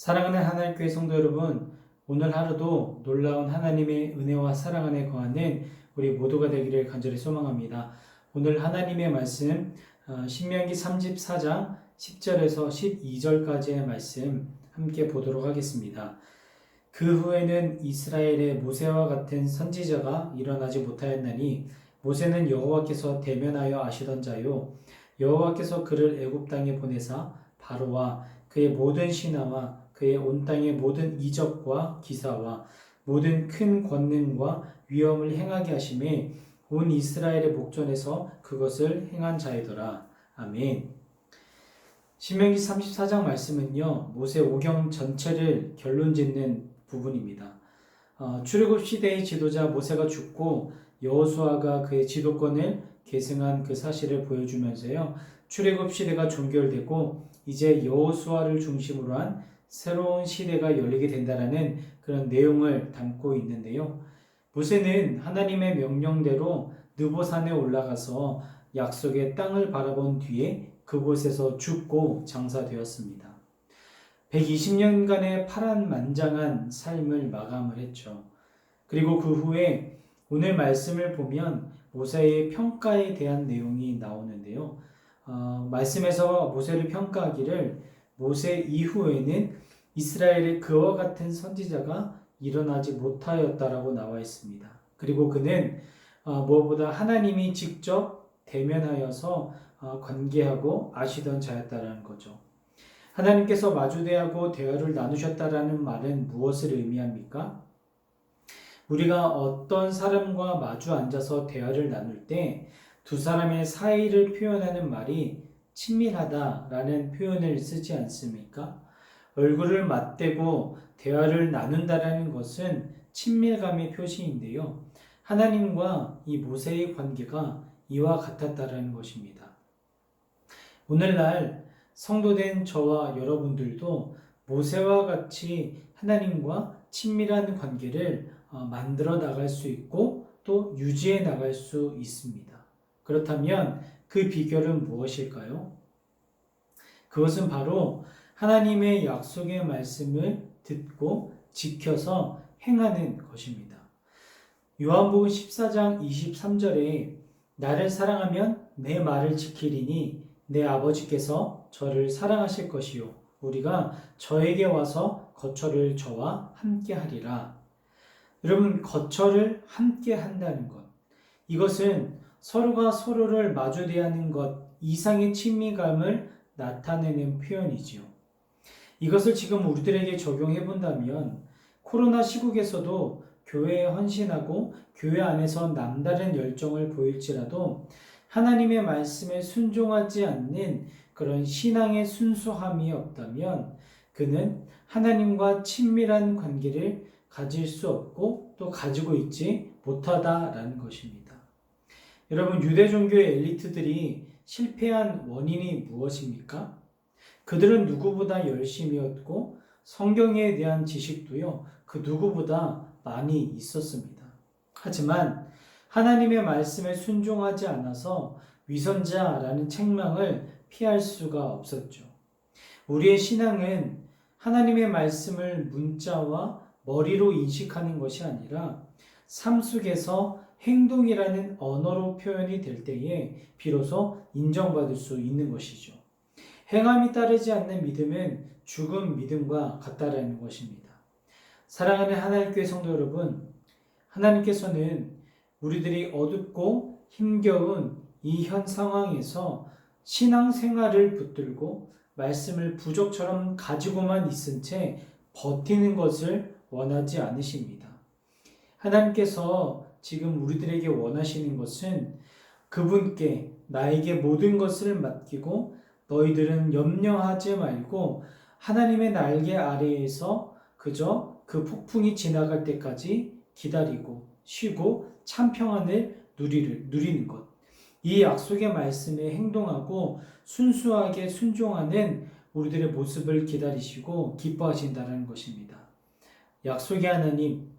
사랑하는 하나님교회 성도 여러분, 오늘 하루도 놀라운 하나님의 은혜와 사랑 안에 거하는 우리 모두가 되기를 간절히 소망합니다. 오늘 하나님의 말씀 신명기 34장 10절에서 12절까지의 말씀 함께 보도록 하겠습니다. 그 후에는 이스라엘의 모세와 같은 선지자가 일어나지 못하였나니 모세는 여호와께서 대면하여 아시던 자요 여호와께서 그를 애굽 땅에 보내사 바로와 그의 모든 신하와 그의 온 땅의 모든 이적과 기사와 모든 큰 권능과 위엄을 행하게 하심에 온 이스라엘의 목전에서 그것을 행한 자이더라. 아멘. 신명기 34장 말씀은요, 모세 오경 전체를 결론짓는 부분입니다. 출애굽 시대의 지도자 모세가 죽고 여호수아가 그의 지도권을 계승한 그 사실을 보여주면서요, 출애굽 시대가 종결되고 이제 여호수아를 중심으로 한 새로운 시대가 열리게 된다라는 그런 내용을 담고 있는데요. 모세는 하나님의 명령대로 느보산에 올라가서 약속의 땅을 바라본 뒤에 그곳에서 죽고 장사되었습니다. 120년간의 파란만장한 삶을 마감을 했죠. 그리고 그 후에 오늘 말씀을 보면 모세의 평가에 대한 내용이 나오는데요. 말씀에서 모세를 평가하기를 모세 이후에는 이스라엘의 그와 같은 선지자가 일어나지 못하였다라고 나와 있습니다. 그리고 그는 무엇보다 하나님이 직접 대면하여서 관계하고 아시던 자였다라는 거죠. 하나님께서 마주대하고 대화를 나누셨다라는 말은 무엇을 의미합니까? 우리가 어떤 사람과 마주 앉아서 대화를 나눌 때 두 사람의 사이를 표현하는 말이 친밀하다라는 표현을 쓰지 않습니까? 얼굴을 맞대고 대화를 나눈다라는 것은 친밀감의 표시인데요. 하나님과 이 모세의 관계가 이와 같았다라는 것입니다. 오늘날 성도된 저와 여러분들도 모세와 같이 하나님과 친밀한 관계를 만들어 나갈 수 있고 또 유지해 나갈 수 있습니다. 그렇다면 그 비결은 무엇일까요? 그것은 바로 하나님의 약속의 말씀을 듣고 지켜서 행하는 것입니다. 요한복음 14장 23절에 나를 사랑하면 내 말을 지키리니 내 아버지께서 저를 사랑하실 것이요 우리가 저에게 와서 거처를 저와 함께 하리라. 여러분, 거처를 함께 한다는 것, 이것은 서로가 서로를 마주 대하는 것 이상의 친밀감을 나타내는 표현이지요. 이것을 지금 우리들에게 적용해 본다면 코로나 시국에서도 교회에 헌신하고 교회 안에서 남다른 열정을 보일지라도 하나님의 말씀에 순종하지 않는 그런 신앙의 순수함이 없다면 그는 하나님과 친밀한 관계를 가질 수 없고 또 가지고 있지 못하다라는 것입니다. 여러분, 유대 종교의 엘리트들이 실패한 원인이 무엇입니까? 그들은 누구보다 열심이었고 성경에 대한 지식도요, 그 누구보다 많이 있었습니다. 하지만 하나님의 말씀에 순종하지 않아서 위선자라는 책망을 피할 수가 없었죠. 우리의 신앙은 하나님의 말씀을 문자와 머리로 인식하는 것이 아니라 삶 속에서 행동이라는 언어로 표현이 될 때에 비로소 인정받을 수 있는 것이죠. 행함이 따르지 않는 믿음은 죽은 믿음과 같다라는 것입니다. 사랑하는 하나님교회 성도 여러분, 하나님께서는 우리들이 어둡고 힘겨운 이 현 상황에서 신앙생활을 붙들고 말씀을 부적처럼 가지고만 있은 채 버티는 것을 원하지 않으십니다. 하나님께서 지금 우리들에게 원하시는 것은 그분께 나에게 모든 것을 맡기고 너희들은 염려하지 말고 하나님의 날개 아래에서 그저 그 폭풍이 지나갈 때까지 기다리고 쉬고 참 평안을 누리는 것. 이 약속의 말씀에 행동하고 순수하게 순종하는 우리들의 모습을 기다리시고 기뻐하신다는 것입니다. 약속의 하나님,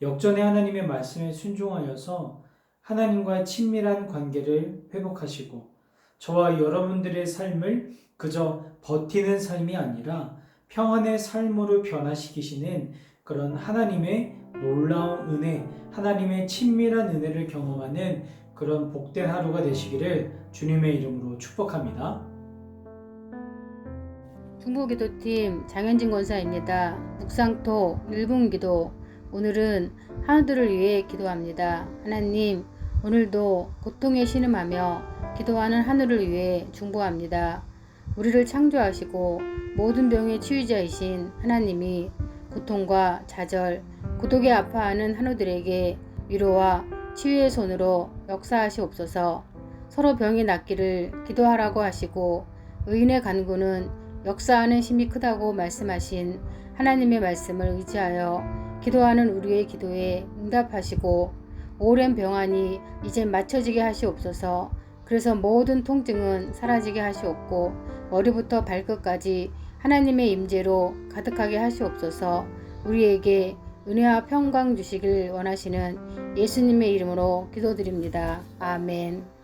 역전의 하나님의 말씀에 순종하여서 하나님과의 친밀한 관계를 회복하시고 저와 여러분들의 삶을 그저 버티는 삶이 아니라 평안의 삶으로 변화시키시는 그런 하나님의 놀라운 은혜, 하나님의 친밀한 은혜를 경험하는 그런 복된 하루가 되시기를 주님의 이름으로 축복합니다. 중보기도팀 장현진 권사입니다. 묵상토 1분 기도. 오늘은 한우들을 위해 기도합니다. 하나님, 오늘도 고통에 신음하며 기도하는 한우를 위해 중보합니다. 우리를 창조하시고 모든 병의 치유자이신 하나님이 고통과 좌절, 고독에 아파하는 한우들에게 위로와 치유의 손으로 역사하시옵소서. 서로 병이 낫기를 기도하라고 하시고 의인의 간구는 역사하는 힘이 크다고 말씀하신 하나님의 말씀을 의지하여 기도하는 우리의 기도에 응답하시고 오랜 병환이 이제 맞춰지게 하시옵소서. 그래서 모든 통증은 사라지게 하시옵고 머리부터 발끝까지 하나님의 임재로 가득하게 하시옵소서. 우리에게 은혜와 평강 주시길 원하시는 예수님의 이름으로 기도드립니다. 아멘.